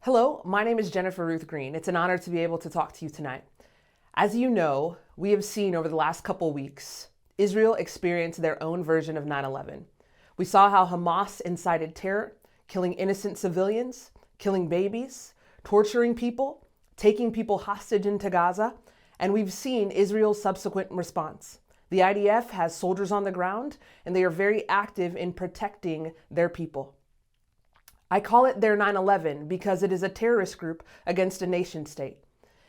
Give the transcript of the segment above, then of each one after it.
Hello, my name is Jennifer-Ruth Green. It's an honor to be able to talk to you tonight. As you know, we have seen over the last couple weeks, Israel experience their own version of 9/11. We saw how Hamas incited terror, killing innocent civilians, killing babies, torturing people, taking people hostage into Gaza, and we've seen Israel's subsequent response. The IDF has soldiers on the ground, and they are very active in protecting their people. I call it their 9/11 because it is a terrorist group against a nation state.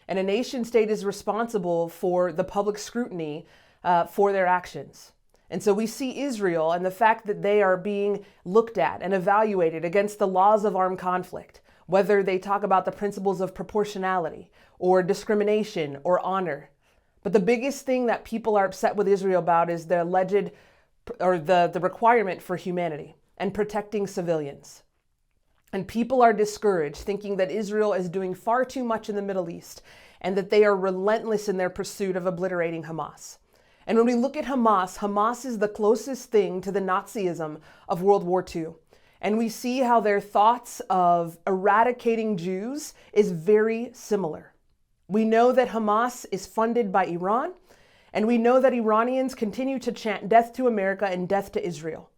And a nation state is responsible for the public scrutiny for their actions. And so we see Israel and the fact that they are being looked at and evaluated against the laws of armed conflict, whether they talk about the principles of proportionality or discrimination or honor. But the biggest thing that people are upset with Israel about is the alleged or the requirement for humanity and protecting civilians. And people are discouraged, thinking that Israel is doing far too much in the Middle East and that they are relentless in their pursuit of obliterating Hamas. And when we look at Hamas, Hamas is the closest thing to the Nazism of World War II. And we see how their thoughts of eradicating Jews is very similar. We know that Hamas is funded by Iran, and we know that Iranians continue to chant death to America and death to Israel.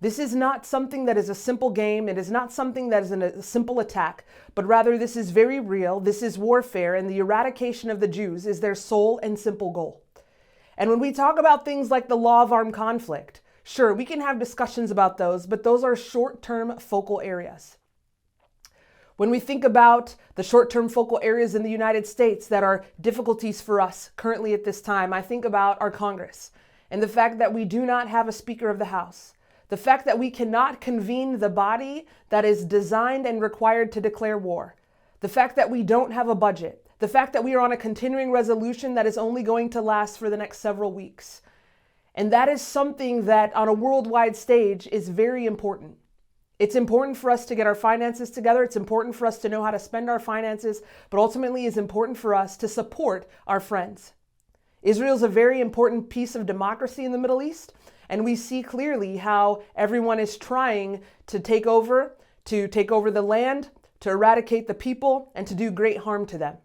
This is not something that is a simple game. It is not something that is a simple attack, but rather this is very real. This is warfare, and the eradication of the Jews is their sole and simple goal. And when we talk about things like the law of armed conflict, sure, we can have discussions about those, but those are short-term focal areas. When we think about the short-term focal areas in the United States that are difficulties for us currently at this time, I think about our Congress and the fact that we do not have a Speaker of the House. The fact that we cannot convene the body that is designed and required to declare war. The fact that we don't have a budget. The fact that we are on a continuing resolution that is only going to last for the next several weeks. And that is something that on a worldwide stage is very important. It's important for us to get our finances together. It's important for us to know how to spend our finances, but ultimately it's important for us to support our friends. Israel is a very important piece of democracy in the Middle East. And we see clearly how everyone is trying to take over the land, to eradicate the people, and to do great harm to them.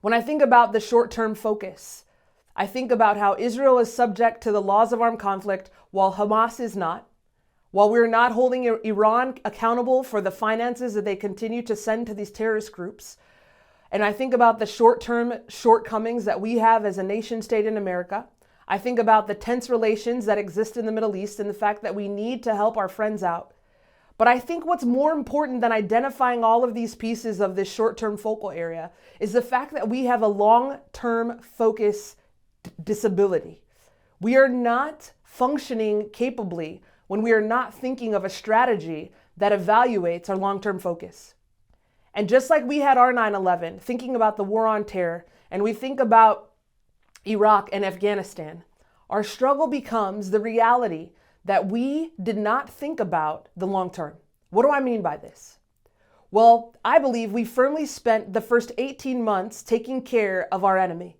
When I think about the short-term focus, I think about how Israel is subject to the laws of armed conflict while Hamas is not, while we're not holding Iran accountable for the finances that they continue to send to these terrorist groups. And I think about the short-term shortcomings that we have as a nation state in America. I think about the tense relations that exist in the Middle East and the fact that we need to help our friends out. But I think what's more important than identifying all of these pieces of this short-term focal area is the fact that we have a long-term focus disability. We are not functioning capably when we are not thinking of a strategy that evaluates our long-term focus. And just like we had our 9/11, thinking about the war on terror, and we think about Iraq and Afghanistan, our struggle becomes the reality that we did not think about the long term. What do I mean by this? Well, I believe we firmly spent the first 18 months taking care of our enemy.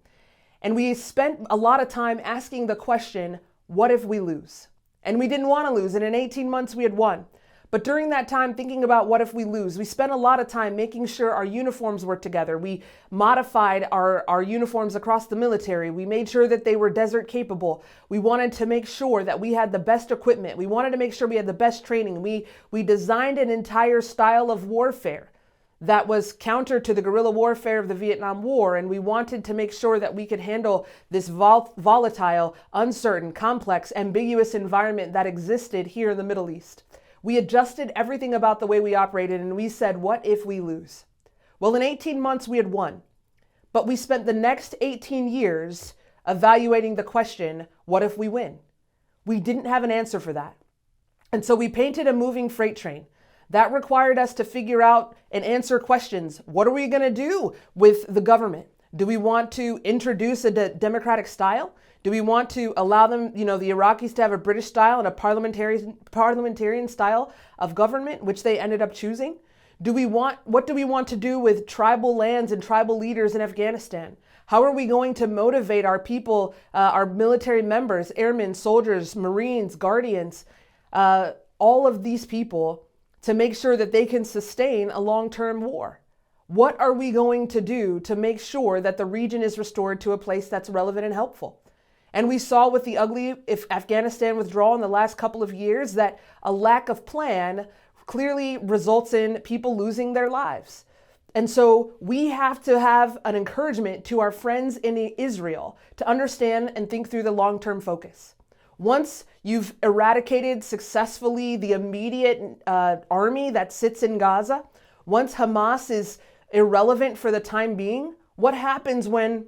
And we spent a lot of time asking the question, what if we lose? And we didn't want to lose. And in 18 months, we had won. But during that time, thinking about what if we lose, we spent a lot of time making sure our uniforms were together. We modified our uniforms across the military. We made sure that they were desert capable. We wanted to make sure that we had the best equipment. We wanted to make sure we had the best training. We designed an entire style of warfare that was counter to the guerrilla warfare of the Vietnam War. And we wanted to make sure that we could handle this volatile, uncertain, complex, ambiguous environment that existed here in the Middle East. We adjusted everything about the way we operated, and we said, what if we lose? Well, in 18 months, we had won. But we spent the next 18 years evaluating the question, what if we win? We didn't have an answer for that. And so we painted a moving freight train. That required us to figure out and answer questions. What are we going to do with the government? Do we want to introduce a democratic style? Do we want to allow them, the Iraqis to have a British style and a parliamentarian style of government, which they ended up choosing? What do we want to do with tribal lands and tribal leaders in Afghanistan? How are we going to motivate our people, our military members, airmen, soldiers, Marines, guardians, all of these people to make sure that they can sustain a long-term war? What are we going to do to make sure that the region is restored to a place that's relevant and helpful? And we saw with the ugly Afghanistan withdrawal in the last couple of years that a lack of plan clearly results in people losing their lives. And so we have to have an encouragement to our friends in Israel to understand and think through the long-term focus. Once you've eradicated successfully the immediate army that sits in Gaza, once Hamas is irrelevant for the time being, what happens when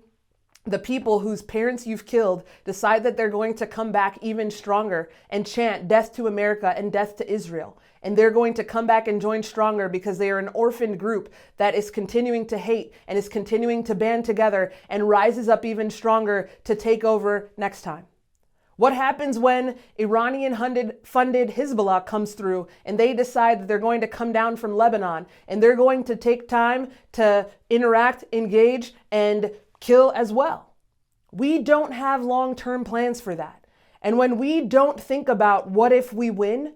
the people whose parents you've killed decide that they're going to come back even stronger and chant death to America and death to Israel? And they're going to come back and join stronger because they are an orphaned group that is continuing to hate and is continuing to band together and rises up even stronger to take over next time. What happens when Iranian-funded Hezbollah comes through and they decide that they're going to come down from Lebanon and they're going to take time to interact, engage, and kill as well? We don't have long-term plans for that. And when we don't think about what if we win,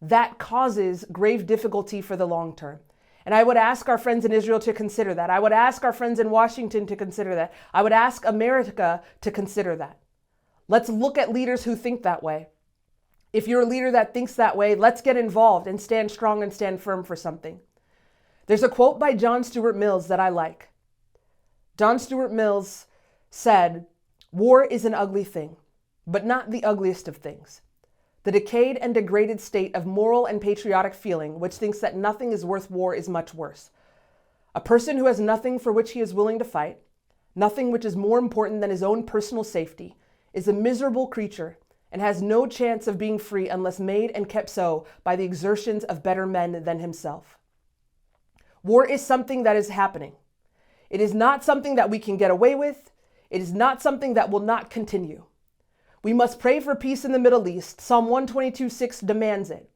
that causes grave difficulty for the long term. And I would ask our friends in Israel to consider that. I would ask our friends in Washington to consider that. I would ask America to consider that. Let's look at leaders who think that way. If you're a leader that thinks that way, let's get involved and stand strong and stand firm for something. There's a quote by John Stuart Mills that I like. John Stuart Mills said, "War is an ugly thing, but not the ugliest of things. The decayed and degraded state of moral and patriotic feeling, which thinks that nothing is worth war, is much worse. A person who has nothing for which he is willing to fight, nothing which is more important than his own personal safety, is a miserable creature and has no chance of being free unless made and kept so by the exertions of better men than himself." War is something that is happening. It is not something that we can get away with. It is not something that will not continue. We must pray for peace in the Middle East. Psalm 122:6 demands it.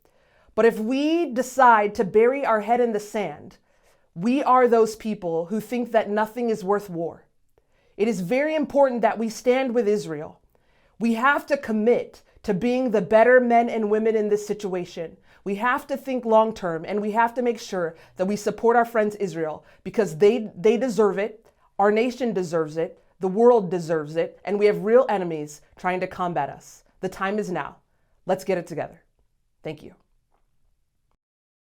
But if we decide to bury our head in the sand, we are those people who think that nothing is worth war. It is very important that we stand with Israel. We have to commit to being the better men and women in this situation. We have to think long term, and we have to make sure that we support our friends Israel because they deserve it. Our nation deserves it. The world deserves it. And we have real enemies trying to combat us. The time is now. Let's get it together. Thank you.